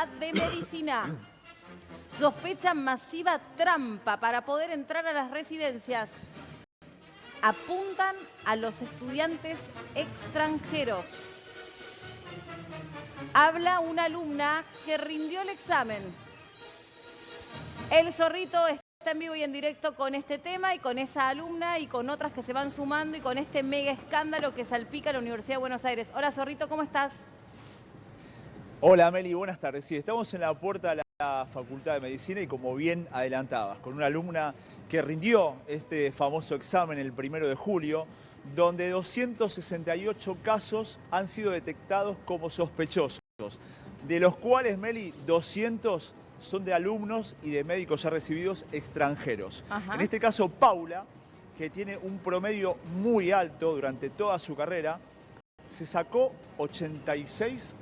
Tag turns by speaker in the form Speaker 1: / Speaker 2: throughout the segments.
Speaker 1: Facultad de Medicina. Sospechan masiva trampa para poder entrar a las residencias. Apuntan a los estudiantes extranjeros. Habla una alumna que rindió el examen. El Zorrito está en vivo y en directo con este tema y con esa alumna y con otras que se van sumando y con este mega escándalo que salpica a la Universidad de Buenos Aires. Hola Zorrito, ¿cómo estás?
Speaker 2: Hola Meli, buenas tardes. Sí, estamos en la puerta de la Facultad de Medicina y como bien adelantabas, con una alumna que rindió este famoso examen el 1 de julio, donde 268 casos han sido detectados como sospechosos, de los cuales, Meli, 200 son de alumnos y de médicos ya recibidos extranjeros.
Speaker 1: Ajá.
Speaker 2: En este caso, Paula, que tiene un promedio muy alto durante toda su carrera, se sacó 87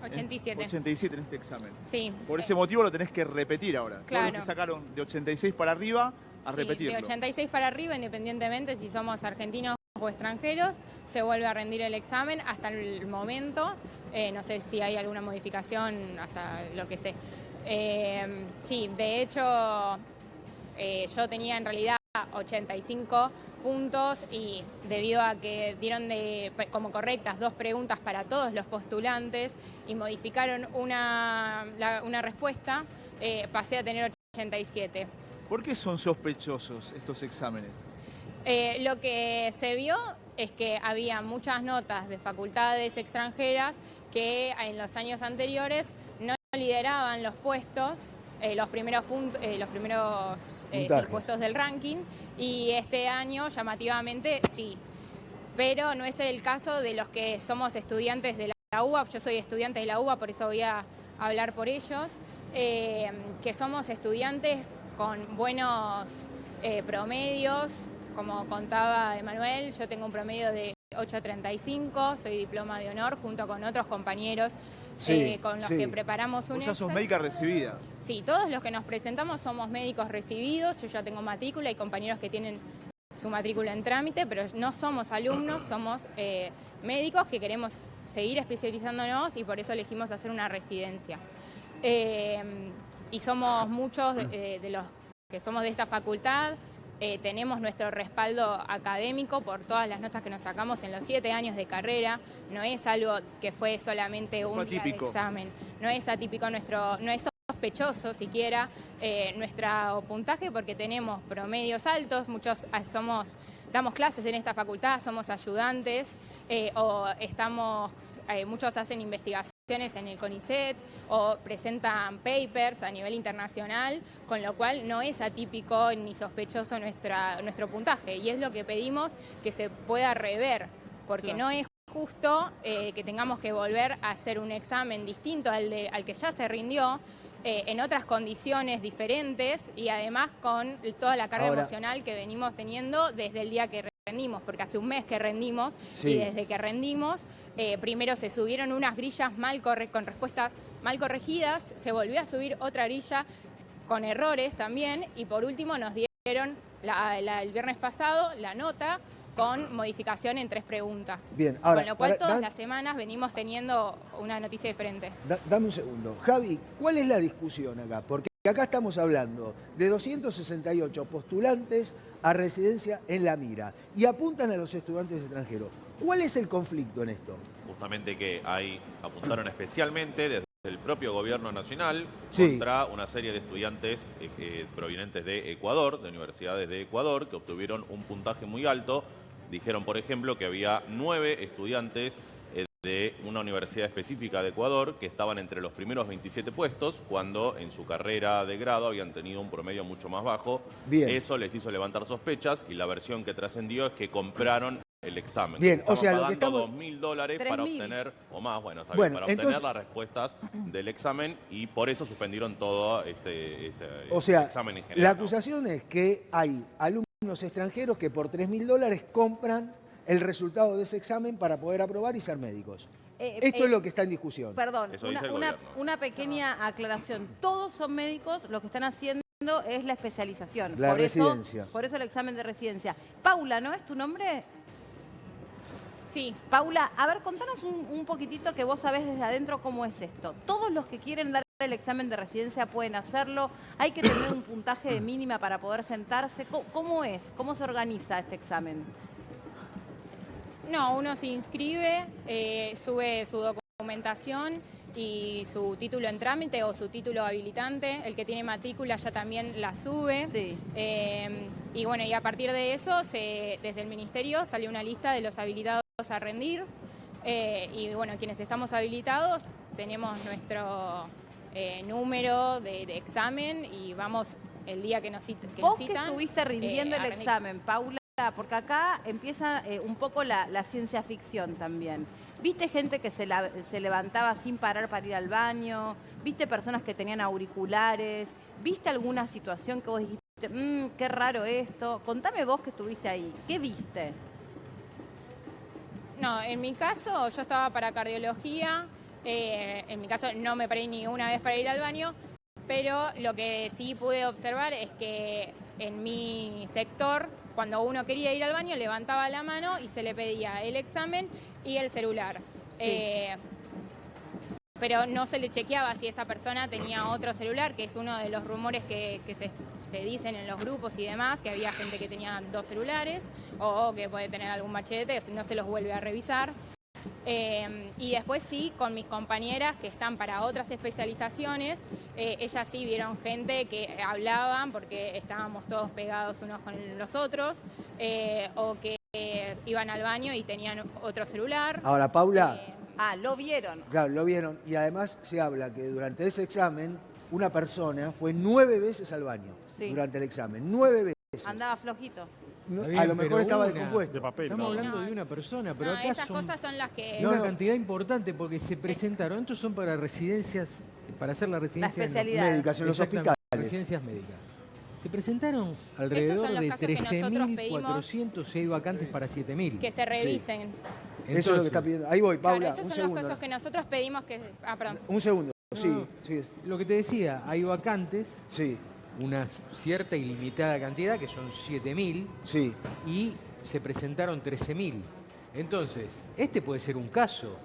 Speaker 2: en este examen.
Speaker 3: Sí.
Speaker 2: Por ese motivo lo tenés que repetir ahora.
Speaker 3: Claro.
Speaker 2: Todos los que sacaron de 86 para arriba, a repetirlo.
Speaker 3: De 86 para arriba, independientemente si somos argentinos o extranjeros, se vuelve a rendir el examen hasta el momento. No sé si hay alguna modificación, hasta lo que sé. Sí, de hecho, yo tenía en realidad 85 puntos y debido a que dieron como correctas 2 preguntas para todos los postulantes y modificaron una respuesta, pasé a tener 87.
Speaker 2: ¿Por qué son sospechosos estos exámenes?
Speaker 3: Lo que se vio es que había muchas notas de facultades extranjeras que en los años anteriores no lideraban los puestos, los primeros puestos del ranking, y este año llamativamente sí. Pero no es el caso de los que somos estudiantes de la UBA. Yo soy estudiante de la UBA, por eso voy a hablar por ellos, que somos estudiantes con buenos promedios. Como contaba Emanuel, yo tengo un promedio de 8.35, soy diploma de honor junto con otros compañeros con los que preparamos un
Speaker 2: Vos ya sos
Speaker 3: examen.
Speaker 2: médica recibida.
Speaker 3: Sí, todos los que nos presentamos somos médicos recibidos, yo ya tengo matrícula y compañeros que tienen su matrícula en trámite, pero no somos alumnos, somos médicos que queremos seguir especializándonos y por eso elegimos hacer una residencia. Y somos muchos de los que somos de esta facultad. Tenemos nuestro respaldo académico por todas las notas que nos sacamos en los 7 años de carrera. No es algo que fue solamente un día de examen. No es atípico no es sospechoso siquiera nuestro puntaje porque tenemos promedios altos. Muchos damos clases en esta facultad, somos ayudantes muchos hacen investigaciones en el CONICET o presentan papers a nivel internacional, con lo cual no es atípico ni sospechoso nuestro puntaje. Y es lo que pedimos que se pueda rever, porque no es justo que tengamos que volver a hacer un examen distinto al que ya se rindió, en otras condiciones diferentes y además con toda la carga emocional que venimos teniendo desde el día que rendimos, porque hace un mes que rendimos y desde que rendimos primero se subieron unas grillas con respuestas mal corregidas, se volvió a subir otra grilla con errores también y por último nos dieron el viernes pasado la nota con modificación en 3 preguntas.
Speaker 4: Bien, ahora,
Speaker 3: con lo cual todas las semanas venimos teniendo una noticia diferente.
Speaker 4: Dame un segundo. Javi, ¿cuál es la discusión acá? Porque acá estamos hablando de 268 postulantes a residencia en la mira y apuntan a los estudiantes extranjeros. ¿Cuál es el conflicto en esto?
Speaker 5: Justamente que apuntaron especialmente desde el propio gobierno nacional contra una serie de estudiantes provenientes de Ecuador, de universidades de Ecuador, que obtuvieron un puntaje muy alto. Dijeron, por ejemplo, que había 9 estudiantes de una universidad específica de Ecuador que estaban entre los primeros 27 puestos cuando en su carrera de grado habían tenido un promedio mucho más bajo. Eso les hizo levantar sospechas y la versión que trascendió es que compraron el examen.
Speaker 4: Bien, o sea,
Speaker 5: pagando
Speaker 4: lo que estamos...
Speaker 5: $2.000 para obtener, o más, bueno, está bien, para obtener las respuestas del examen y por eso suspendieron todo este examen en general.
Speaker 4: La acusación es que hay alumnos extranjeros que por $3.000 compran el resultado de ese examen para poder aprobar y ser médicos. Esto es lo que está en discusión.
Speaker 1: Perdón, una pequeña aclaración. Todos son médicos, lo que están haciendo es la especialización.
Speaker 4: La residencia.
Speaker 1: Por eso el examen de residencia. Paula, ¿no es tu nombre?
Speaker 3: Sí.
Speaker 1: Paula, a ver, contanos un poquitito que vos sabés desde adentro cómo es esto. Todos los que quieren dar el examen de residencia pueden hacerlo? ¿Hay que tener un puntaje de mínima para poder sentarse? ¿Cómo es? ¿Cómo se organiza este examen?
Speaker 3: No, uno se inscribe, sube su documentación y su título en trámite o su título habilitante. El que tiene matrícula ya también la sube.
Speaker 1: Sí.
Speaker 3: Y bueno, y a partir de eso, desde el Ministerio sale una lista de los habilitados a rendir. Y bueno, quienes estamos habilitados tenemos nuestro número de examen y vamos el día que nos citan.
Speaker 1: ¿Vos que estuviste rindiendo el examen, Paula? Porque acá empieza un poco la ciencia ficción también. ¿Viste gente que se levantaba sin parar para ir al baño? ¿Viste personas que tenían auriculares? ¿Viste alguna situación que vos dijiste, qué raro esto? Contame vos que estuviste ahí. ¿Qué viste?
Speaker 3: No, en mi caso yo estaba para cardiología. En mi caso no me paré ni una vez para ir al baño, pero lo que sí pude observar es que en mi sector, cuando uno quería ir al baño, levantaba la mano y se le pedía el examen y el celular. Sí. Pero no se le chequeaba si esa persona tenía otro celular, que es uno de los rumores que se dicen en los grupos y demás, que había gente que tenía 2 celulares o que puede tener algún machete, o si no se los vuelve a revisar. Y después sí, con mis compañeras que están para otras especializaciones, ellas sí vieron gente que hablaban porque estábamos todos pegados unos con los otros, o que iban al baño y tenían otro celular.
Speaker 4: Ahora, Paula...
Speaker 1: lo vieron.
Speaker 4: Claro, lo vieron. Y además se habla que durante ese examen una persona fue 9 veces al baño durante el examen. 9 veces.
Speaker 1: Andaba flojito.
Speaker 4: Bien, a lo mejor estaba descompuesto.
Speaker 6: De papel. Estamos hablando de una persona, pero acá
Speaker 3: esas cosas son las que...
Speaker 6: Una cantidad importante porque se presentaron. Estos son para residencias, para hacer la residencia
Speaker 4: médicas en los hospitales.
Speaker 6: Residencias médicas. Se presentaron alrededor de 13.400 y hay vacantes para 7.000.
Speaker 3: Que se revisen.
Speaker 4: Entonces, eso es lo que está pidiendo. Ahí voy, Paula.
Speaker 3: Claro, esos son los casos que nosotros pedimos que... perdón.
Speaker 4: Un segundo.
Speaker 6: No,
Speaker 4: sí.
Speaker 6: Lo que te decía, hay vacantes.
Speaker 4: Sí.
Speaker 6: Una cierta y limitada cantidad, que son 7.000,
Speaker 4: sí.
Speaker 6: Y se presentaron 13.000. Entonces, este puede ser un caso,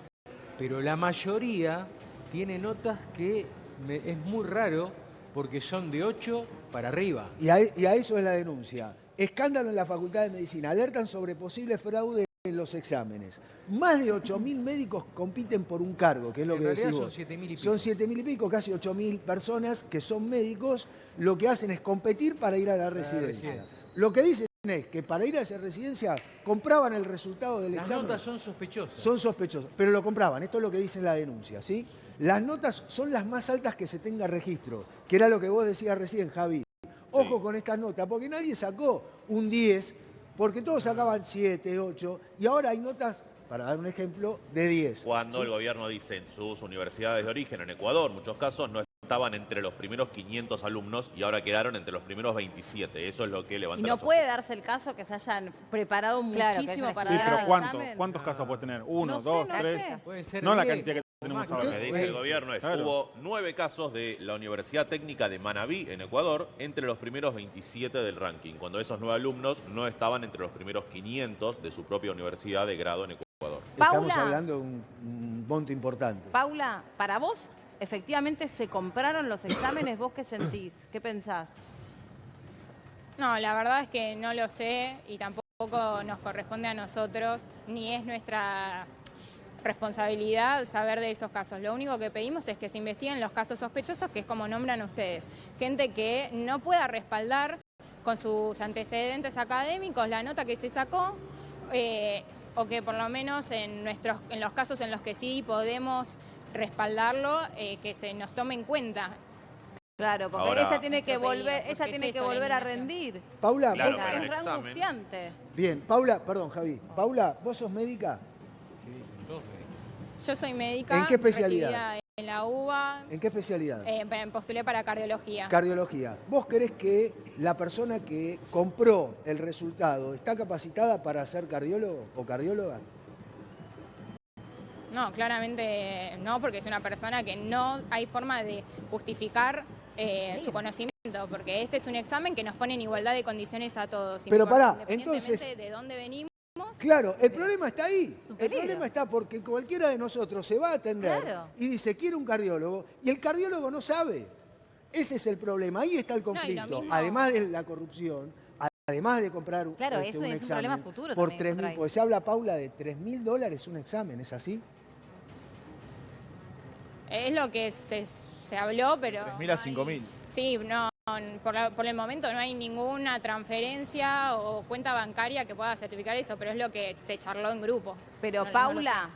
Speaker 6: pero la mayoría tiene notas que es muy raro porque son de 8 para arriba.
Speaker 4: Y a eso es la denuncia. Escándalo en la Facultad de Medicina. Alertan sobre posible fraude en los exámenes. Más de 8.000 médicos compiten por un cargo, que es lo que decís vos.
Speaker 6: Son 7.000 y pico.
Speaker 4: Son 7.000 y pico, casi 8.000 personas que son médicos. Lo que hacen es competir para ir a la residencia. Lo que dicen es que para ir a esa residencia compraban el resultado del examen.
Speaker 6: Las notas son sospechosas.
Speaker 4: Son sospechosas, pero lo compraban. Esto es lo que dice la denuncia, ¿sí? Las notas son las más altas que se tenga registro, que era lo que vos decías recién, Javi. Ojo con estas notas, porque nadie sacó un 10, porque todos sacaban 7, 8, y ahora hay notas, para dar un ejemplo, de 10.
Speaker 5: Cuando el gobierno dice en sus universidades de origen, en Ecuador, en muchos casos no estaban entre los primeros 500 alumnos y ahora quedaron entre los primeros 27. Eso es lo que levanta.
Speaker 1: Y no puede darse el caso que se hayan preparado muchísimo para dar el examen.
Speaker 7: ¿Cuántos casos puede tener? ¿1,
Speaker 1: No sé,
Speaker 7: 2,
Speaker 1: no
Speaker 7: 3?
Speaker 1: sé.
Speaker 6: Puede ser
Speaker 7: No la
Speaker 6: 10.
Speaker 7: cantidad que tenemos ahora.
Speaker 5: Lo que dice el gobierno es que hubo 9 casos de la Universidad Técnica de Manabí, en Ecuador, entre los primeros 27 del ranking, cuando esos 9 alumnos no estaban entre los primeros 500 de su propia universidad de grado en Ecuador.
Speaker 4: Estamos
Speaker 1: Paula,
Speaker 4: hablando de un monto importante.
Speaker 1: Paula, para vos, efectivamente se compraron los exámenes. ¿Vos qué sentís? ¿Qué pensás?
Speaker 3: No, la verdad es que no lo sé y tampoco nos corresponde a nosotros, ni es nuestra responsabilidad saber de esos casos. Lo único que pedimos es que se investiguen los casos sospechosos, que es como nombran ustedes. Gente que no pueda respaldar con sus antecedentes académicos la nota que se sacó, o que por lo menos en los casos en los que sí podemos respaldarlo, que se nos tome en cuenta.
Speaker 1: Claro, porque
Speaker 5: Ahora,
Speaker 1: ella tiene que volver a rendir.
Speaker 4: Paula,
Speaker 5: Claro,
Speaker 4: vos-
Speaker 5: pero el
Speaker 1: Es re
Speaker 5: examen.
Speaker 1: angustiante.
Speaker 4: bien, Paula, perdón, Javi. Paula, ¿vos sos médica?
Speaker 6: Sí, son todos médicos.
Speaker 3: Yo soy médica.
Speaker 4: ¿En qué especialidad?
Speaker 3: Recibida en la UBA.
Speaker 4: ¿En qué especialidad?
Speaker 3: Postulé para cardiología.
Speaker 4: Cardiología. ¿Vos creés que la persona que compró el resultado está capacitada para ser cardiólogo o cardióloga?
Speaker 3: No, claramente no, porque es una persona que no hay forma de justificar su conocimiento, porque este es un examen que nos pone en igualdad de condiciones a todos.
Speaker 4: Pero pará,
Speaker 3: independientemente
Speaker 4: entonces-
Speaker 3: de dónde venimos
Speaker 4: Claro, el problema está ahí.
Speaker 1: Es un
Speaker 4: El
Speaker 1: peligro.
Speaker 4: problema está porque cualquiera de nosotros se va a atender
Speaker 1: Claro.
Speaker 4: y dice, quiero un cardiólogo, y el cardiólogo no sabe. Ese es el problema, ahí está el conflicto.
Speaker 3: mismo-
Speaker 4: Además de la corrupción, además de comprar
Speaker 1: Claro, eso
Speaker 4: un
Speaker 1: es un
Speaker 4: examen
Speaker 1: problema futuro
Speaker 4: por
Speaker 1: también,
Speaker 4: 3.000,
Speaker 1: trae.
Speaker 4: porque se habla, Paula, de $3.000 un examen, ¿es así?
Speaker 3: Es lo que se habló, pero...
Speaker 2: 3.000 a 5.000.
Speaker 3: Sí, no, por el momento no hay ninguna transferencia o cuenta bancaria que pueda certificar eso, pero es lo que se charló en grupos.
Speaker 1: Pero
Speaker 3: No lo
Speaker 1: Paula,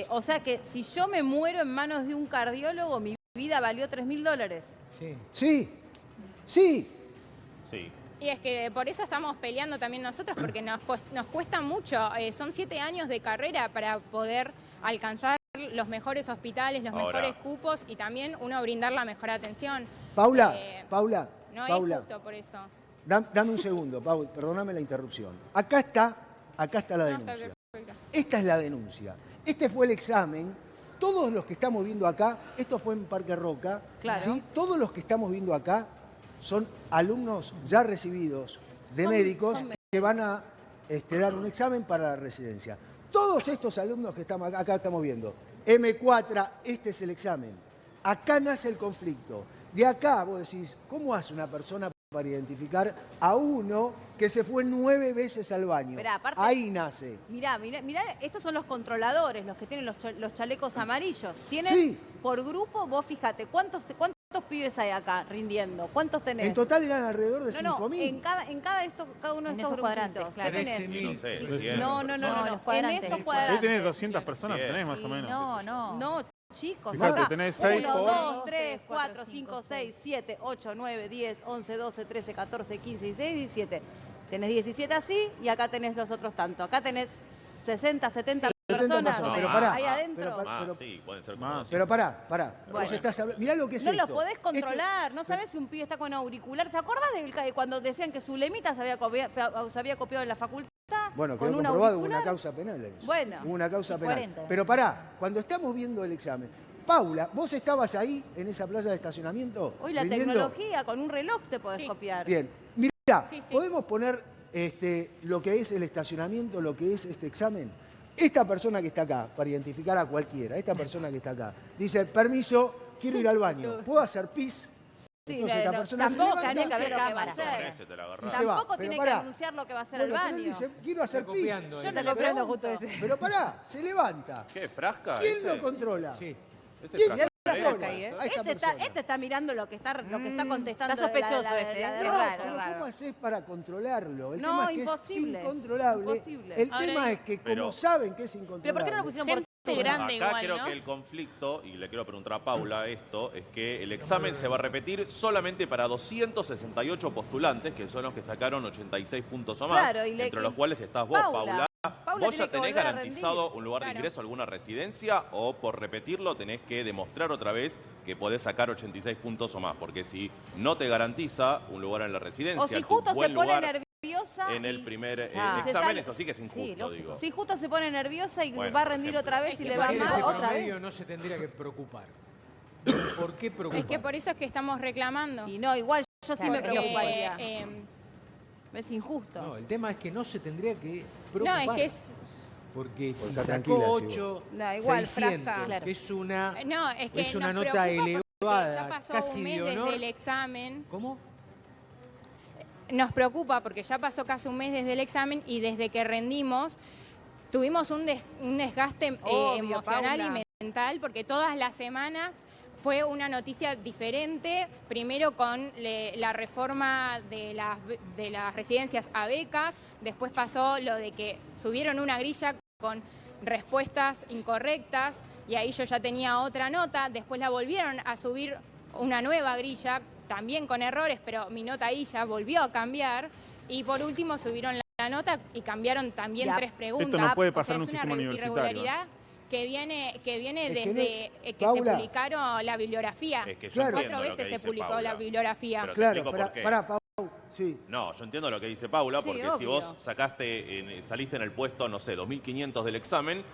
Speaker 1: o sea que si yo me muero en manos de un cardiólogo, mi vida valió $3.000.
Speaker 6: Sí.
Speaker 4: Sí, sí.
Speaker 5: Sí.
Speaker 3: Y es que por eso estamos peleando también nosotros, porque nos cuesta mucho. Son 7 años de carrera para poder alcanzar los mejores hospitales, los
Speaker 5: Ahora.
Speaker 3: mejores cupos y también uno brindar la mejor atención.
Speaker 4: Paula,
Speaker 3: Eh,
Speaker 4: Paula,
Speaker 3: No
Speaker 4: Paula,
Speaker 3: es justo por eso.
Speaker 4: dame un segundo, Paula, perdóname la interrupción. Acá está la
Speaker 3: No, está
Speaker 4: denuncia.
Speaker 3: perfecto.
Speaker 4: Esta es la denuncia. Este fue el examen. Todos los que estamos viendo acá, esto fue en Parque Roca,
Speaker 1: Claro.
Speaker 4: ¿sí? Todos los que estamos viendo acá son alumnos ya recibidos de médicos que van a dar un examen para la residencia. Todos estos alumnos que estamos acá estamos viendo, M4, este es el examen. Acá nace el conflicto. De acá vos decís, ¿cómo hace una persona para identificar a uno que se fue 9 veces al baño?
Speaker 1: Pero aparte-
Speaker 4: Ahí nace.
Speaker 1: Mirá, estos son los controladores, los que tienen los chalecos amarillos. Tienen
Speaker 4: Sí.
Speaker 1: por grupo, vos fíjate, ¿cuántos pibes hay acá rindiendo? ¿Cuántos tenés?
Speaker 4: En total eran alrededor de
Speaker 1: No,
Speaker 4: 5.000.
Speaker 1: en cada uno de
Speaker 7: En
Speaker 1: estos
Speaker 7: esos cuadrantes,
Speaker 1: grupitos.
Speaker 7: claro.
Speaker 1: ¿Qué tenés?
Speaker 6: 13.000.
Speaker 5: No sé,
Speaker 7: Sí,
Speaker 5: 100.
Speaker 1: No,
Speaker 7: los
Speaker 1: en
Speaker 7: cuadrantes.
Speaker 1: estos
Speaker 7: Ahí
Speaker 1: cuadrantes.
Speaker 8: Ahí tenés 200 personas,
Speaker 5: Cien.
Speaker 8: tenés más o menos.
Speaker 7: No.
Speaker 1: No, chicos,
Speaker 8: Fíjate,
Speaker 1: acá.
Speaker 8: tenés 6
Speaker 1: 1,
Speaker 8: por...
Speaker 1: 2, 3, 4, 5, 6, 7, 8, 9, 10, 11, 12, 13, 14, 15, 16, 17. Tenés 17 así y acá tenés los otros tantos. Acá tenés 60, 70 personas
Speaker 4: pero pará,
Speaker 1: ahí adentro.
Speaker 4: pero
Speaker 5: Ah,
Speaker 4: Pero-
Speaker 5: sí, pueden ser
Speaker 8: Más.
Speaker 5: como
Speaker 4: Pero pará.
Speaker 1: Bueno.
Speaker 4: Vos estás hablando. Mirá lo que es
Speaker 1: No
Speaker 4: esto.
Speaker 1: lo podés controlar,
Speaker 4: Este-
Speaker 1: no sabés si un pibe está con auricular. ¿Se acuerdas cuando decían que su lemita se había copiado en la facultad?
Speaker 4: Bueno,
Speaker 1: con
Speaker 4: quedó
Speaker 1: un
Speaker 4: comprobado, hubo una
Speaker 1: auricular?
Speaker 4: causa penal. en eso.
Speaker 1: Bueno.
Speaker 4: Hubo una causa penal.
Speaker 7: coherente.
Speaker 4: Pero pará, cuando estamos viendo el examen, Paula, ¿vos estabas ahí en esa plaza de estacionamiento?
Speaker 1: Hoy la
Speaker 4: rindiendo?
Speaker 1: tecnología, con un reloj te podés
Speaker 3: Sí.
Speaker 1: copiar.
Speaker 4: Bien, mirá,
Speaker 3: Sí, sí.
Speaker 4: ¿podemos poner lo que es el estacionamiento, lo que es este examen? Esta persona que está acá, para identificar a cualquiera, esta persona que está acá, dice, permiso, quiero ir al baño, ¿puedo hacer pis?
Speaker 1: Sí,
Speaker 4: Entonces esta persona se
Speaker 1: tampoco
Speaker 4: levanta
Speaker 1: tiene que haber
Speaker 7: y se
Speaker 1: cámara.
Speaker 7: cámara.
Speaker 5: con ese te la
Speaker 4: y
Speaker 5: agarrás.
Speaker 4: se va.
Speaker 1: Tampoco
Speaker 4: Pero
Speaker 1: tiene
Speaker 4: pará.
Speaker 1: que anunciar lo que va a hacer
Speaker 4: Bueno,
Speaker 1: al
Speaker 4: pero él
Speaker 1: baño.
Speaker 4: dice, quiero hacer
Speaker 6: Está
Speaker 4: pis.
Speaker 6: copiando
Speaker 1: Yo
Speaker 6: él.
Speaker 1: no le pregunto.
Speaker 4: Pero pará, se levanta.
Speaker 5: ¿Qué, frasca?
Speaker 4: ¿Quién
Speaker 5: ese?
Speaker 4: lo controla?
Speaker 6: Sí.
Speaker 5: Ese
Speaker 4: ¿Quién
Speaker 5: frasca
Speaker 1: La
Speaker 5: de
Speaker 1: flaca
Speaker 5: agua,
Speaker 1: ahí, ¿eh?
Speaker 5: ese.
Speaker 4: A esta
Speaker 1: Este
Speaker 4: persona.
Speaker 1: está mirando lo que está contestando.
Speaker 7: Está sospechoso
Speaker 1: la-
Speaker 7: ese,
Speaker 1: la
Speaker 7: ¿eh?
Speaker 1: de
Speaker 7: Es
Speaker 1: rojo.
Speaker 7: raro.
Speaker 4: Pero ¿cómo haces para controlarlo? El
Speaker 1: No,
Speaker 4: tema es que
Speaker 1: imposible.
Speaker 4: es incontrolable.
Speaker 1: Imposible.
Speaker 4: El
Speaker 3: Ahora
Speaker 4: tema
Speaker 3: hay-
Speaker 4: es que como
Speaker 5: Pero-
Speaker 4: saben que es incontrolable.
Speaker 7: Pero ¿por qué no lo pusieron por
Speaker 3: Gente grande
Speaker 5: Acá
Speaker 3: igual,
Speaker 5: creo
Speaker 3: ¿no?
Speaker 5: que el conflicto, y le quiero preguntar a Paula esto, es que el examen se va a repetir solamente para 268 postulantes, que son los que sacaron 86 puntos o más,
Speaker 1: Claro, y
Speaker 5: entre los cuales estás vos,
Speaker 1: Paula
Speaker 5: ¿Vos
Speaker 1: tiene
Speaker 5: ya
Speaker 1: que
Speaker 5: tenés
Speaker 1: volver a
Speaker 5: garantizado
Speaker 1: rendir.
Speaker 5: un lugar de
Speaker 3: Claro.
Speaker 5: ingreso a alguna residencia o por repetirlo tenés que demostrar otra vez que podés sacar 86 puntos o más? Porque si no te garantiza un lugar en la residencia,
Speaker 1: O si
Speaker 5: tu
Speaker 1: justo se
Speaker 5: buen
Speaker 1: pone
Speaker 5: lugar
Speaker 1: nerviosa.
Speaker 5: en el primer
Speaker 7: Ah.
Speaker 1: Se
Speaker 5: examen,
Speaker 1: sale-
Speaker 5: eso sí que es injusto,
Speaker 7: lógico.
Speaker 5: digo.
Speaker 1: Si justo se pone nerviosa y
Speaker 5: Bueno,
Speaker 1: va a
Speaker 5: por
Speaker 1: rendir
Speaker 5: ejemplo.
Speaker 1: otra vez
Speaker 3: Es
Speaker 1: y
Speaker 3: que
Speaker 1: le va
Speaker 3: por
Speaker 6: Ese
Speaker 1: mal otra vez.
Speaker 6: promedio no se tendría que preocupar. ¿Por qué preocupar?
Speaker 3: Es que por eso es que estamos reclamando.
Speaker 1: Y no, igual yo sí
Speaker 7: Claro,
Speaker 1: me
Speaker 7: es
Speaker 1: preocuparía.
Speaker 3: Eh,
Speaker 1: Es injusto.
Speaker 6: No, el tema es que no se tendría que
Speaker 3: no,
Speaker 6: preocupar.
Speaker 3: es que es...
Speaker 6: Porque si
Speaker 4: está
Speaker 6: sacó
Speaker 4: tranquila, sí,
Speaker 6: 8,
Speaker 1: No, igual,
Speaker 6: 600,
Speaker 1: Frasca.
Speaker 7: Claro.
Speaker 6: que es una...
Speaker 3: No, es que
Speaker 6: Es una
Speaker 3: nos
Speaker 6: nota
Speaker 3: preocupa porque
Speaker 6: elevada,
Speaker 3: ya pasó
Speaker 6: casi
Speaker 3: un
Speaker 6: de
Speaker 3: mes
Speaker 6: honor.
Speaker 3: desde el examen.
Speaker 6: ¿Cómo?
Speaker 3: Nos preocupa porque ya pasó casi un mes desde el examen y desde que rendimos tuvimos un desgaste
Speaker 1: Obvio,
Speaker 3: emocional
Speaker 1: Paula.
Speaker 3: y mental porque todas las semanas fue una noticia diferente, primero con la reforma de las residencias a becas, después pasó lo de que subieron una grilla con respuestas incorrectas y ahí yo ya tenía otra nota, después la volvieron a subir una nueva grilla, también con errores, pero mi nota ahí ya volvió a cambiar y por último subieron la nota y cambiaron también
Speaker 1: Ya.
Speaker 3: 3 preguntas.
Speaker 8: Esto no puede
Speaker 3: O sea,
Speaker 8: pasar en un
Speaker 3: es una
Speaker 8: sistema universitario,
Speaker 3: irregularidad que viene
Speaker 4: Es que
Speaker 3: desde que se
Speaker 4: Paula.
Speaker 3: publicaron la bibliografía.
Speaker 5: Es que yo
Speaker 4: Claro.
Speaker 5: entiendo
Speaker 3: 4
Speaker 5: lo que
Speaker 3: veces se
Speaker 5: dice
Speaker 3: publicó
Speaker 5: Paula.
Speaker 3: la bibliografía.
Speaker 5: Pero te
Speaker 4: Claro,
Speaker 5: explico por qué.
Speaker 4: pará, Pau. Sí.
Speaker 5: No, yo entiendo lo que dice Paula,
Speaker 1: Sí,
Speaker 5: porque si
Speaker 1: obvio.
Speaker 5: vos saliste en el puesto, no sé, 2.500 del examen,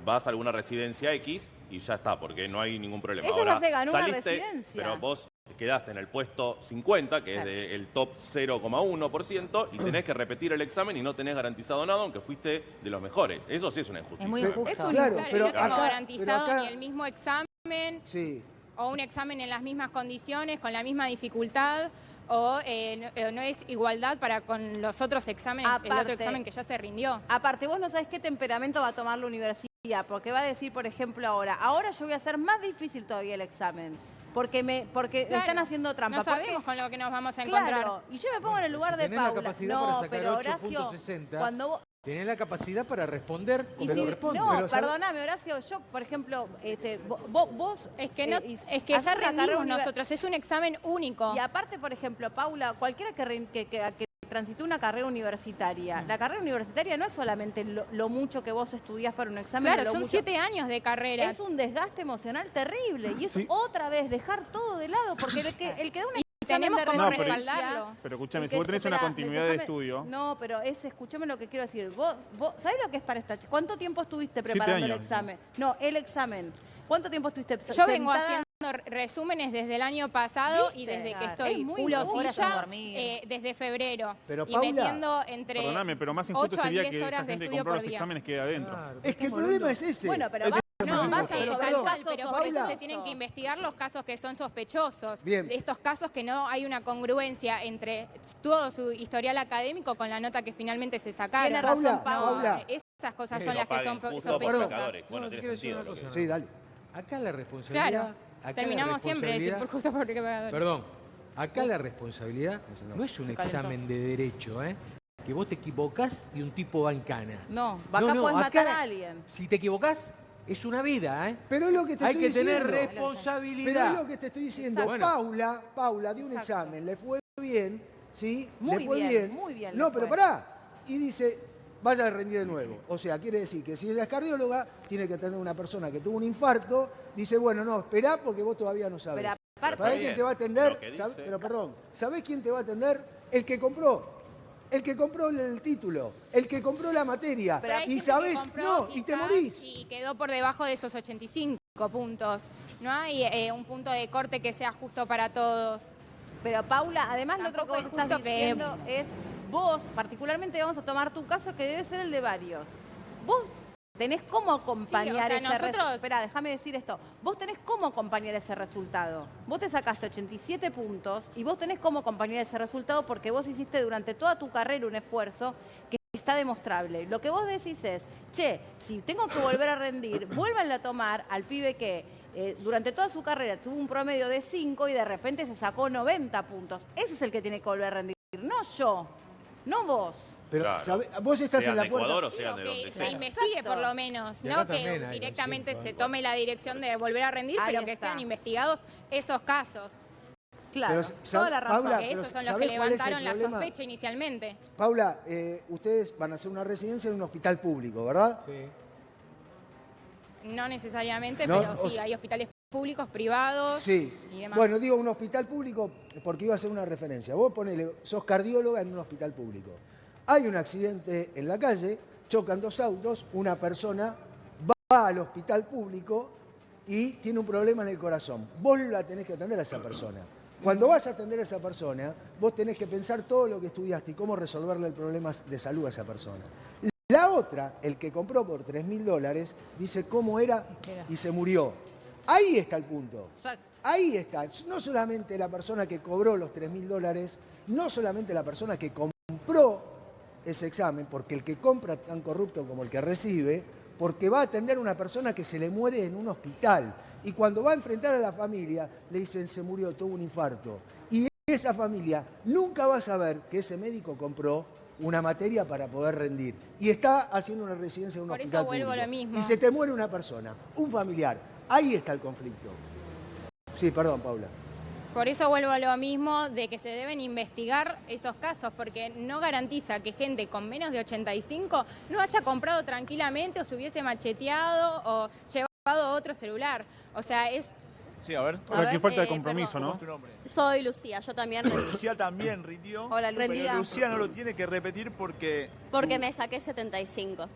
Speaker 5: vas a alguna residencia X y ya está, porque no hay ningún problema.
Speaker 1: Ella ya
Speaker 5: Ahora,
Speaker 1: se ganó una
Speaker 5: saliste,
Speaker 1: residencia.
Speaker 5: Pero vos quedaste en el puesto 50, que es el top 0,1%, y tenés que repetir el examen y no tenés garantizado nada, aunque fuiste de los mejores. Eso sí es una injusticia.
Speaker 3: Es muy injusto.
Speaker 4: Claro,
Speaker 3: Claro,
Speaker 4: pero
Speaker 3: yo no tengo
Speaker 4: acá-
Speaker 3: garantizado
Speaker 4: pero acá-
Speaker 3: ni el mismo examen
Speaker 4: Sí.
Speaker 3: o un examen en las mismas condiciones, con la misma dificultad, o no es igualdad para con los otros exámenes, el
Speaker 1: Aparte-
Speaker 3: otro examen que ya se rindió.
Speaker 1: Aparte, vos no sabés qué temperamento va a tomar la universidad, porque va a decir, por ejemplo, ahora yo voy a hacer más difícil todavía el examen, porque
Speaker 3: Claro,
Speaker 1: están haciendo trampa.
Speaker 3: No
Speaker 1: ¿Por qué?
Speaker 3: sabemos con lo que nos vamos a encontrar.
Speaker 1: Claro, y yo me pongo en el lugar
Speaker 6: Si
Speaker 1: de
Speaker 6: tenés la
Speaker 1: Paula.
Speaker 6: capacidad
Speaker 1: No,
Speaker 6: para sacar
Speaker 1: pero Horacio,
Speaker 6: 8.60,
Speaker 1: cuando vos...
Speaker 6: tenés la capacidad para responder
Speaker 1: Y
Speaker 6: como
Speaker 1: si-
Speaker 6: responde.
Speaker 1: no,
Speaker 4: Pero, ¿sabes?
Speaker 1: perdóname, Horacio, yo, por ejemplo, vos...
Speaker 3: Es que no, es que
Speaker 1: haces
Speaker 3: ya
Speaker 1: una carrera
Speaker 3: rendimos
Speaker 1: univer-
Speaker 3: nosotros, es un examen único.
Speaker 1: Y aparte, por ejemplo, Paula, cualquiera que transitó una carrera universitaria, la carrera universitaria no es solamente lo mucho que vos estudiás para un examen.
Speaker 3: Claro,
Speaker 1: o lo
Speaker 3: son
Speaker 1: mucho-
Speaker 3: 7 años de carrera.
Speaker 1: Es un desgaste emocional terrible y es
Speaker 7: Sí.
Speaker 1: otra vez dejar todo de lado, porque el que da un
Speaker 3: Y tenemos
Speaker 1: examen de
Speaker 3: como
Speaker 1: referencia-
Speaker 3: respaldarlo.
Speaker 7: Pero escúchame,
Speaker 1: el
Speaker 7: si
Speaker 1: que-
Speaker 7: vos tenés una
Speaker 1: espera,
Speaker 7: continuidad de
Speaker 1: déjame-
Speaker 7: estudio.
Speaker 1: No, pero escúchame lo que quiero decir. Vos, ¿sabés lo que es para esta chica? ¿Cuánto tiempo estuviste preparando el
Speaker 7: años.
Speaker 1: examen? No, el examen. ¿Cuánto tiempo estuviste
Speaker 3: Yo vengo
Speaker 1: sentada?
Speaker 3: haciendo resúmenes desde el año pasado y
Speaker 1: ¿Viste?
Speaker 3: desde que
Speaker 1: Es
Speaker 3: estoy
Speaker 1: muy
Speaker 3: culo
Speaker 1: duro.
Speaker 3: silla,
Speaker 1: Horas sin
Speaker 3: desde febrero.
Speaker 4: Pero,
Speaker 3: y
Speaker 4: Paula,
Speaker 3: metiendo entre
Speaker 7: Perdóname, pero más injusto
Speaker 3: 8 a
Speaker 7: sería
Speaker 3: 10
Speaker 7: que esa
Speaker 3: horas de
Speaker 7: gente que
Speaker 3: estudio
Speaker 7: compró
Speaker 3: por
Speaker 7: los
Speaker 3: día.
Speaker 7: exámenes quede adentro.
Speaker 6: Claro,
Speaker 4: Es que el
Speaker 6: estamos
Speaker 4: problema
Speaker 6: hablando-
Speaker 4: es ese.
Speaker 1: Bueno, pero
Speaker 7: Ese
Speaker 1: vaya,
Speaker 3: No,
Speaker 4: Pero,
Speaker 3: vaya,
Speaker 4: pero,
Speaker 3: tal
Speaker 4: perdón,
Speaker 3: cual, pero por eso
Speaker 4: Paula.
Speaker 3: se tienen que investigar los casos que son sospechosos.
Speaker 4: Bien.
Speaker 3: Estos casos que no hay una congruencia entre todo su historial académico con la nota que finalmente se sacaron.
Speaker 1: Tiene razón,
Speaker 4: Paula,
Speaker 1: Paula.
Speaker 3: Esas cosas
Speaker 5: Que
Speaker 3: son
Speaker 5: no
Speaker 3: las que
Speaker 5: paguen
Speaker 3: son
Speaker 5: justo a los
Speaker 3: sospechosas.
Speaker 5: pecadores. Bueno,
Speaker 6: No,
Speaker 5: tiene
Speaker 6: quiero decir
Speaker 5: sentido
Speaker 6: una
Speaker 5: lo que
Speaker 6: cosa.
Speaker 4: Sí, dale.
Speaker 6: Acá la responsabilidad...
Speaker 3: Claro,
Speaker 6: acá
Speaker 3: terminamos
Speaker 6: la
Speaker 3: siempre de decir
Speaker 6: responsabilidad-
Speaker 3: por justo porque pecadores.
Speaker 6: Perdón, acá la responsabilidad no es un
Speaker 1: Se calentó.
Speaker 6: examen de derecho, ¿eh? Que vos te equivocás y un tipo va en cana.
Speaker 1: No, acá podés matar a alguien.
Speaker 6: Si te equivocás, es una vida, ¿eh?
Speaker 4: Pero es lo que te
Speaker 6: Hay
Speaker 4: estoy
Speaker 6: que tener
Speaker 4: diciendo.
Speaker 6: responsabilidad.
Speaker 4: Pero es lo que te estoy diciendo.
Speaker 6: Bueno.
Speaker 4: Paula dio un examen, le fue bien, ¿sí?
Speaker 1: Muy
Speaker 4: le fue
Speaker 1: bien,
Speaker 4: bien.
Speaker 1: muy bien
Speaker 4: No,
Speaker 1: le
Speaker 4: pero
Speaker 1: fue.
Speaker 4: pará. Y dice, vaya a rendir de nuevo. O sea, quiere decir que si ella es cardióloga, tiene que atender a una persona que tuvo un infarto, dice, bueno, no, esperá porque vos todavía no sabés.
Speaker 1: Pero aparte-
Speaker 4: ¿Sabés
Speaker 5: Bien,
Speaker 4: quién te va a atender?
Speaker 5: lo que dice-
Speaker 4: Pero perdón, ¿sabés quién te va a atender? El que compró. El que compró el título, el que compró la materia.
Speaker 3: Pero hay
Speaker 4: Y
Speaker 3: gente
Speaker 4: sabés,
Speaker 3: que compró
Speaker 4: no, y te
Speaker 3: quizás
Speaker 4: morís.
Speaker 3: y quedó por debajo de esos 85 puntos. No hay un punto de corte que sea justo para todos.
Speaker 1: Pero Paula, además lo
Speaker 3: Tampoco
Speaker 1: otro que
Speaker 3: es
Speaker 1: vos estás
Speaker 3: justo que-
Speaker 1: diciendo es, vos, particularmente vamos a tomar tu caso que debe ser el de varios. Vos tenés cómo acompañar
Speaker 3: Sí, o sea,
Speaker 1: ese
Speaker 3: nosotros-
Speaker 1: resultado. Espera, déjame decir esto. Vos tenés cómo acompañar ese resultado. Vos te sacaste 87 puntos y vos tenés cómo acompañar ese resultado porque vos hiciste durante toda tu carrera un esfuerzo que está demostrable. Lo que vos decís es, che, si tengo que volver a rendir, vuélvanle a tomar al pibe que durante toda su carrera tuvo un promedio de 5 y de repente se sacó 90 puntos. Ese es el que tiene que volver a rendir, no yo, no vos.
Speaker 4: Pero
Speaker 5: Claro.
Speaker 4: vos estás
Speaker 5: Sean
Speaker 4: en la
Speaker 5: de
Speaker 4: puerta.
Speaker 5: Ecuador o
Speaker 3: Sí,
Speaker 5: sean
Speaker 3: o
Speaker 5: de
Speaker 3: que
Speaker 5: donde
Speaker 3: se
Speaker 5: sea.
Speaker 3: investigue
Speaker 1: Exacto.
Speaker 3: por lo menos,
Speaker 6: Y
Speaker 3: no
Speaker 6: acá
Speaker 3: que
Speaker 6: también hay
Speaker 3: directamente
Speaker 6: opción,
Speaker 3: se
Speaker 6: tal
Speaker 3: tome la dirección de volver a rendir,
Speaker 1: Ahí
Speaker 3: pero que
Speaker 1: está.
Speaker 3: sean investigados esos casos,
Speaker 1: Claro,
Speaker 4: Pero,
Speaker 1: toda la razón.
Speaker 4: Paula,
Speaker 3: que
Speaker 4: pero
Speaker 3: esos son los
Speaker 4: ¿sabés
Speaker 3: que
Speaker 4: cuál es el
Speaker 3: levantaron la
Speaker 4: problema?
Speaker 3: sospecha inicialmente.
Speaker 4: Paula, ustedes van a hacer una residencia en un hospital público, ¿verdad?
Speaker 6: Sí.
Speaker 3: No necesariamente,
Speaker 4: No,
Speaker 3: pero
Speaker 4: o
Speaker 3: sí,
Speaker 4: sea-
Speaker 3: hay hospitales públicos, privados
Speaker 4: Sí.
Speaker 3: y demás.
Speaker 4: Bueno, digo un hospital público porque iba a hacer una referencia. Vos ponele, sos cardióloga en un hospital público. Hay un accidente en la calle, chocan dos autos, una persona va al hospital público y tiene un problema en el corazón. Vos la tenés que atender a esa persona. Cuando vas a atender a esa persona, vos tenés que pensar todo lo que estudiaste y cómo resolverle el problema de salud a esa persona. La otra, el que compró por $3.000, dice cómo era y se murió. Ahí está el punto.
Speaker 1: Exacto.
Speaker 4: Ahí está. No solamente la persona que cobró los $3.000, no solamente la persona que compró ese examen, porque el que compra es tan corrupto como el que recibe, porque va a atender a una persona que se le muere en un hospital. Y cuando va a enfrentar a la familia, le dicen se murió, tuvo un infarto. Y esa familia nunca va a saber que ese médico compró una materia para poder rendir. Y está haciendo una residencia en un
Speaker 3: Por eso
Speaker 4: hospital
Speaker 3: vuelvo a
Speaker 4: público.
Speaker 3: lo mismo.
Speaker 4: Y se te muere una persona, un familiar. Ahí está el conflicto. Sí, perdón, Paula.
Speaker 3: Por eso vuelvo a lo mismo de que se deben investigar esos casos, porque no garantiza que gente con menos de 85 no haya comprado tranquilamente o se hubiese macheteado o llevado otro celular. O sea, es...
Speaker 2: Sí, a ver.
Speaker 7: Ahora, qué falta de
Speaker 8: perdón.
Speaker 7: compromiso,
Speaker 2: ¿Cómo
Speaker 7: ¿no?
Speaker 2: es tu nombre?
Speaker 8: Soy Lucía, yo también
Speaker 2: Lucía también rindió.
Speaker 1: Hola, Lucía.
Speaker 2: Pero Lucía no lo tiene que repetir porque...
Speaker 8: porque me saqué 75.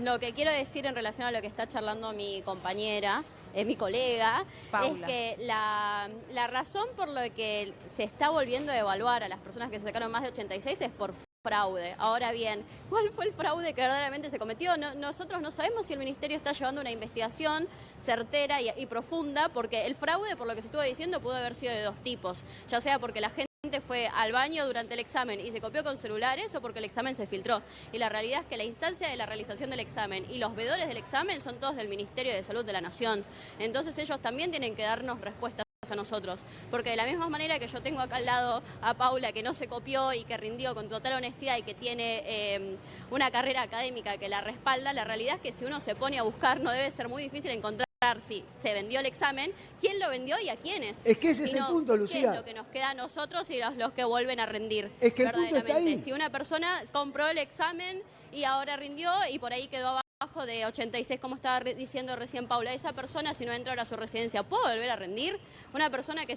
Speaker 8: Lo que quiero decir en relación a lo que está charlando mi compañera mi colega,
Speaker 1: Paula.
Speaker 8: es que la razón por la que se está volviendo a evaluar a las personas que se sacaron más de 86 es por fraude. Ahora bien, ¿cuál fue el fraude que verdaderamente se cometió? Nosotros no sabemos si el Ministerio está llevando una investigación certera y profunda, porque el fraude, por lo que se estuvo diciendo, pudo haber sido de dos tipos, ya sea porque la gente fue al baño durante el examen y se copió con celulares o porque el examen se filtró. Y la realidad es que la instancia de la realización del examen y los veedores del examen son todos del Ministerio de Salud de la Nación. Entonces ellos también tienen que darnos respuestas a nosotros, porque de la misma manera que yo tengo acá al lado a Paula, que no se copió y que rindió con total honestidad y que tiene una carrera académica que la respalda, la realidad es que si uno se pone a buscar no debe ser muy difícil encontrar si se vendió el examen, quién lo vendió y a quiénes.
Speaker 4: Es que ese es el punto, Lucía.
Speaker 8: ¿Qué es lo que nos queda a nosotros y los que vuelven a rendir?
Speaker 4: Es que el punto está ahí.
Speaker 8: Si una persona compró el examen y ahora rindió y por ahí quedó abajo de 86, como estaba diciendo recién Paula, esa persona, si no entra ahora a su residencia, ¿puede volver a rendir? Una persona que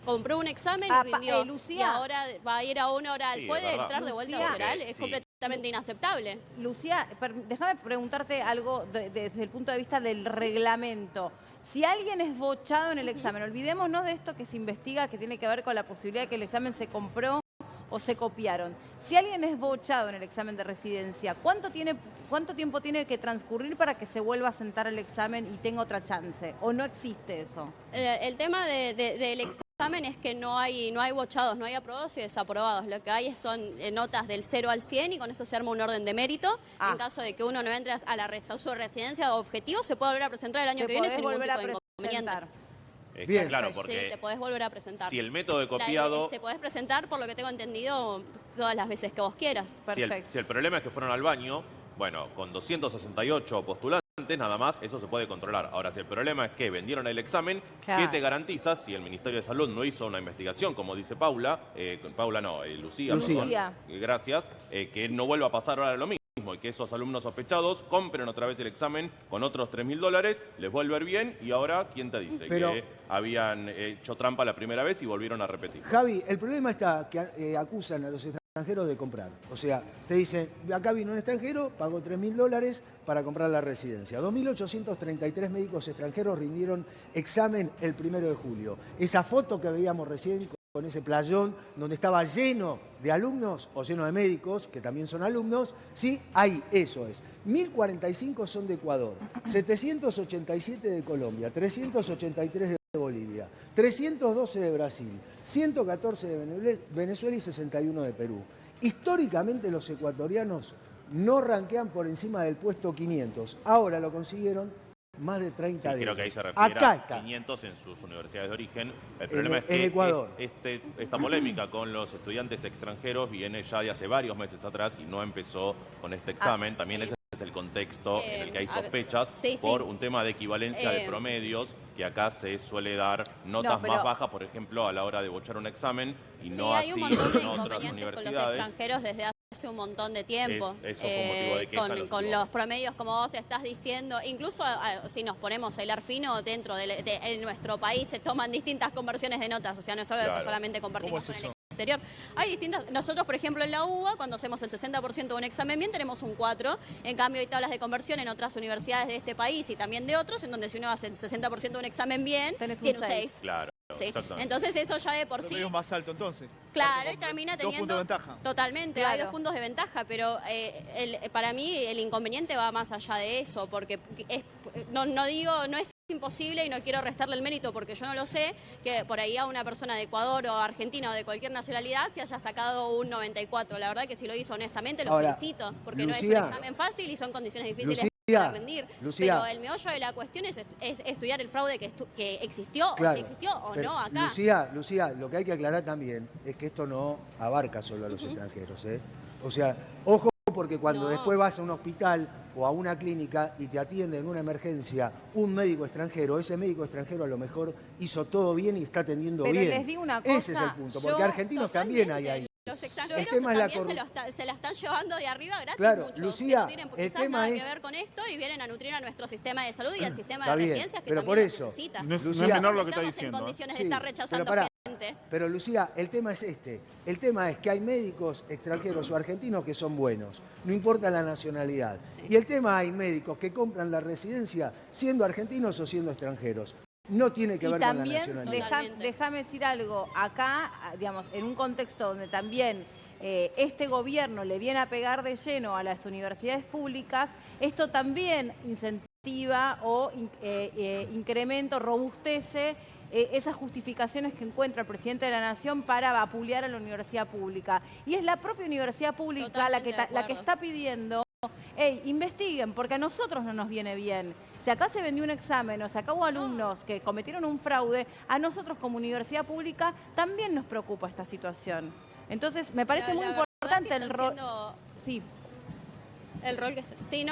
Speaker 8: compró un examen y rindió
Speaker 1: Lucía,
Speaker 8: y ahora va a ir a una oral,
Speaker 5: Sí,
Speaker 8: ¿puede
Speaker 5: es verdad.
Speaker 8: entrar de vuelta
Speaker 1: Lucía,
Speaker 8: a oral? Es
Speaker 5: sí.
Speaker 8: completamente inaceptable.
Speaker 1: Lucía, déjame preguntarte algo desde el punto de vista del reglamento. Si alguien es bochado en el examen, olvidémonos de esto que se investiga, que tiene que ver con la posibilidad de que el examen se compró o se copiaron. Si alguien es bochado en el examen de residencia, ¿cuánto tiempo tiene que transcurrir para que se vuelva a sentar el examen y tenga otra chance? ¿O no existe eso?
Speaker 8: El tema del examen es que no hay bochados, no hay aprobados y desaprobados. Lo que hay son notas del 0 al 100 y con eso se arma un orden de mérito. En caso de que uno no entre a su residencia o objetivo, se puede volver a presentar el año que viene sin ningún tipo de inconveniente.
Speaker 4: Bien.
Speaker 5: Claro,
Speaker 8: Sí,
Speaker 5: porque
Speaker 8: te podés volver a presentar.
Speaker 5: si el método de copiado...
Speaker 8: Te podés presentar, por lo que tengo entendido, todas las veces que vos quieras.
Speaker 1: Perfecto.
Speaker 5: Si el problema es que fueron al baño, bueno, con 268 postulantes nada más, eso se puede controlar. Ahora, si el problema es que vendieron el examen,
Speaker 1: Claro.
Speaker 5: ¿qué te garantiza si el Ministerio de Salud no hizo una investigación, como dice Paula, Lucía,
Speaker 1: Lucía.
Speaker 5: perdón, gracias, que no vuelva a pasar ahora lo mismo y que esos alumnos sospechados compren otra vez el examen con otros $3.000, les vuelve a ir bien y ahora, ¿quién te dice
Speaker 4: Pero-
Speaker 5: que habían hecho trampa la primera vez y volvieron a repetir?
Speaker 4: Javi, el problema está que acusan a los extranjeros de comprar. O sea, te dicen, acá vino un extranjero, pagó $3.000 para comprar la residencia. 2.833 médicos extranjeros rindieron examen el 1 de julio. Esa foto que veíamos recién con ese playón donde estaba lleno de alumnos o lleno de médicos, que también son alumnos, sí, ahí, eso es. 1.045 son de Ecuador, 787 de Colombia, 383 de Bolivia, 312 de Brasil, 114 de Venezuela y 61 de Perú. Históricamente los ecuatorianos no ranquean por encima del puesto 500. Ahora lo consiguieron más de 30
Speaker 5: Sí,
Speaker 4: de
Speaker 5: creo que ahí
Speaker 4: ellos.
Speaker 5: se refiere
Speaker 4: Acá
Speaker 5: a
Speaker 4: está.
Speaker 5: 500 en sus universidades de origen. El problema es
Speaker 4: en
Speaker 5: que
Speaker 4: Ecuador.
Speaker 5: esta polémica con los estudiantes extranjeros viene ya de hace varios meses atrás y no empezó con este examen. También
Speaker 8: sí.
Speaker 5: ese es el contexto en el que hay
Speaker 8: A ver,
Speaker 5: sospechas
Speaker 8: sí, sí.
Speaker 5: por un tema de equivalencia de promedios, que acá se suele dar notas
Speaker 1: pero-
Speaker 5: más bajas, por ejemplo, a la hora de bochar un examen y
Speaker 8: Sí,
Speaker 5: no
Speaker 8: hay
Speaker 5: así
Speaker 8: un montón de
Speaker 5: en otras
Speaker 8: inconvenientes con los
Speaker 5: universidades.
Speaker 8: extranjeros desde hace un montón de tiempo.
Speaker 5: Eso fue motivo de queja, lo
Speaker 8: con
Speaker 5: digo.
Speaker 8: los promedios, como vos estás diciendo, incluso si nos ponemos a hilar fino, dentro en nuestro país se toman distintas conversiones de notas, o sea, no es algo
Speaker 5: Claro.
Speaker 8: que solamente compartimos
Speaker 2: ¿Cómo
Speaker 8: con
Speaker 2: es
Speaker 8: el
Speaker 2: eso?
Speaker 8: exterior. Hay distintas, nosotros, por ejemplo, en la UBA, cuando hacemos el 60% de un examen bien, tenemos un 4. En cambio, hay tablas de conversión en otras universidades de este país y también de otros, en donde si uno hace el 60% de un examen bien,
Speaker 1: Tenés un
Speaker 8: tiene un
Speaker 1: 6.
Speaker 8: 6.
Speaker 5: Claro,
Speaker 8: Sí.
Speaker 5: exactamente.
Speaker 8: Entonces eso ya de por
Speaker 2: El
Speaker 8: sí...
Speaker 2: promedio es más alto entonces.
Speaker 8: Claro, y termina
Speaker 2: 2
Speaker 8: teniendo...
Speaker 2: puntos de ventaja.
Speaker 8: Totalmente,
Speaker 1: Claro.
Speaker 8: hay 2 puntos de ventaja, pero para mí el inconveniente va más allá de eso, porque no es imposible y no quiero restarle el mérito porque yo no lo sé, que por ahí a una persona de Ecuador o Argentina o de cualquier nacionalidad se haya sacado un 94. La verdad que si lo hizo honestamente lo
Speaker 4: Ahora,
Speaker 8: felicito, porque no es
Speaker 4: Lucía,
Speaker 8: un examen fácil y son condiciones difíciles
Speaker 4: Lucía,
Speaker 8: para rendir.
Speaker 4: Lucía.
Speaker 8: Pero el meollo de la cuestión es estudiar el fraude que existió,
Speaker 4: Claro,
Speaker 8: o si existió o
Speaker 4: pero,
Speaker 8: no acá.
Speaker 4: Lucía, lo que hay que aclarar también es que esto no abarca solo a los extranjeros, ¿eh? O sea, ojo, porque cuando
Speaker 8: No.
Speaker 4: después vas a un hospital o a una clínica y te atiende en una emergencia un médico extranjero, ese médico extranjero a lo mejor hizo todo bien y está atendiendo
Speaker 1: Pero
Speaker 4: bien.
Speaker 1: les digo una
Speaker 4: Ese es el
Speaker 1: cosa,
Speaker 4: punto,
Speaker 1: yo
Speaker 4: porque argentinos también hay ahí.
Speaker 8: Los extranjeros
Speaker 4: tema es la
Speaker 8: también se la están llevando de arriba gratis
Speaker 4: Claro,
Speaker 8: muchos,
Speaker 4: Lucía,
Speaker 8: que no tienen
Speaker 4: el
Speaker 8: quizás
Speaker 4: tema
Speaker 8: nada
Speaker 4: es-
Speaker 8: que ver con esto y vienen a nutrir a nuestro sistema de salud y al sistema
Speaker 4: Está
Speaker 8: de
Speaker 4: bien,
Speaker 8: residencias que
Speaker 4: pero
Speaker 8: también
Speaker 4: por
Speaker 8: lo
Speaker 4: eso,
Speaker 8: necesita.
Speaker 7: No es
Speaker 4: Lucía,
Speaker 7: menor lo que está
Speaker 8: Estamos
Speaker 7: diciendo.
Speaker 8: en condiciones
Speaker 4: Sí,
Speaker 8: de estar
Speaker 4: pero
Speaker 8: rechazando
Speaker 4: pará,
Speaker 8: gente.
Speaker 4: pero Lucía, el tema es este. El tema es que hay médicos extranjeros o argentinos que son buenos, no importa la nacionalidad. Y el tema hay médicos que compran la residencia siendo argentinos o siendo extranjeros. No tiene que ver con la nacionalidad.
Speaker 8: Totalmente.
Speaker 1: Déjame decir algo. Acá, digamos, en un contexto donde también este gobierno le viene a pegar de lleno a las universidades públicas, esto también incentiva o incrementa o robustece esas justificaciones que encuentra el presidente de la Nación para vapulear a la universidad pública. Y es la propia universidad pública la que está pidiendo, hey, investiguen, porque a nosotros no nos viene bien. Si acá se vendió un examen o si acá hubo alumnos que cometieron un fraude, a nosotros como universidad pública también nos preocupa esta situación. Entonces, me parece muy importante el rol. Sí.
Speaker 8: El rol que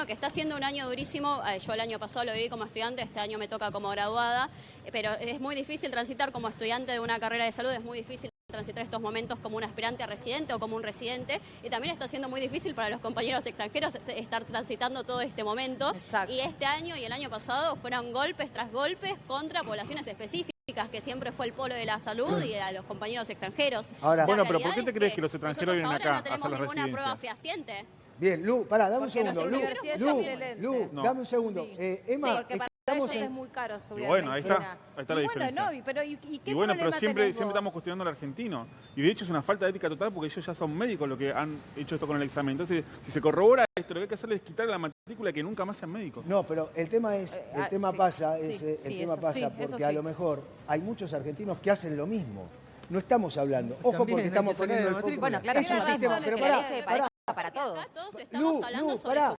Speaker 8: que está siendo un año durísimo. Yo el año pasado lo viví como estudiante, este año me toca como graduada, pero es muy difícil transitar como estudiante de una carrera de salud, es muy difícil transitar estos momentos como un aspirante a residente o como un residente, y también está siendo muy difícil para los compañeros extranjeros estar transitando todo este momento.
Speaker 1: Exacto.
Speaker 8: Y este año y el año pasado fueron golpes tras golpes contra poblaciones específicas, que siempre fue el polo de la salud, y a los compañeros extranjeros.
Speaker 4: Ahora,
Speaker 7: bueno, pero ¿por qué te crees que los extranjeros vienen acá
Speaker 8: no
Speaker 7: a hacer
Speaker 8: tenemos
Speaker 7: las
Speaker 8: ninguna prueba
Speaker 7: residencias?
Speaker 8: fehaciente.
Speaker 4: Bien, Lu, pará, dame un
Speaker 1: Porque
Speaker 4: segundo.
Speaker 1: las universidades son excelentes.
Speaker 7: No.
Speaker 4: Dame un segundo.
Speaker 1: Sí.
Speaker 4: Emma,
Speaker 1: Porque para
Speaker 4: estamos
Speaker 1: ellos
Speaker 4: en...
Speaker 1: es muy caro estudiar
Speaker 7: Y bueno, ahí está
Speaker 1: medicina.
Speaker 7: la
Speaker 1: Y
Speaker 7: diferencia.
Speaker 1: Bueno, no, pero ¿y qué
Speaker 7: Y bueno, pero
Speaker 1: problema
Speaker 7: siempre
Speaker 1: tenés vos?
Speaker 7: estamos cuestionando al argentino. Y de hecho es una falta de ética total porque ellos ya son médicos los que han hecho esto con el examen. Entonces, si se corrobora esto, lo que hay que hacer es quitar la matrícula y que nunca más sean médicos.
Speaker 4: No, pero el tema es, el tema
Speaker 1: sí,
Speaker 4: pasa,
Speaker 1: sí,
Speaker 4: es,
Speaker 1: sí,
Speaker 4: el tema
Speaker 1: eso
Speaker 4: pasa
Speaker 1: sí, eso
Speaker 4: porque a
Speaker 1: sí.
Speaker 4: lo mejor hay muchos argentinos que hacen lo mismo. No estamos hablando, ojo
Speaker 6: También
Speaker 4: porque
Speaker 6: hay
Speaker 4: estamos
Speaker 6: que sacar
Speaker 4: poniendo
Speaker 6: la
Speaker 4: el foco.
Speaker 6: matrícula.
Speaker 9: Bueno, claro,
Speaker 4: Es un
Speaker 9: tiene
Speaker 4: sistema,
Speaker 9: razón,
Speaker 4: pero
Speaker 9: que
Speaker 4: pará,
Speaker 9: la ley se
Speaker 4: pará.
Speaker 9: para todos.
Speaker 8: Acá todos estamos hablando sobre
Speaker 4: pará.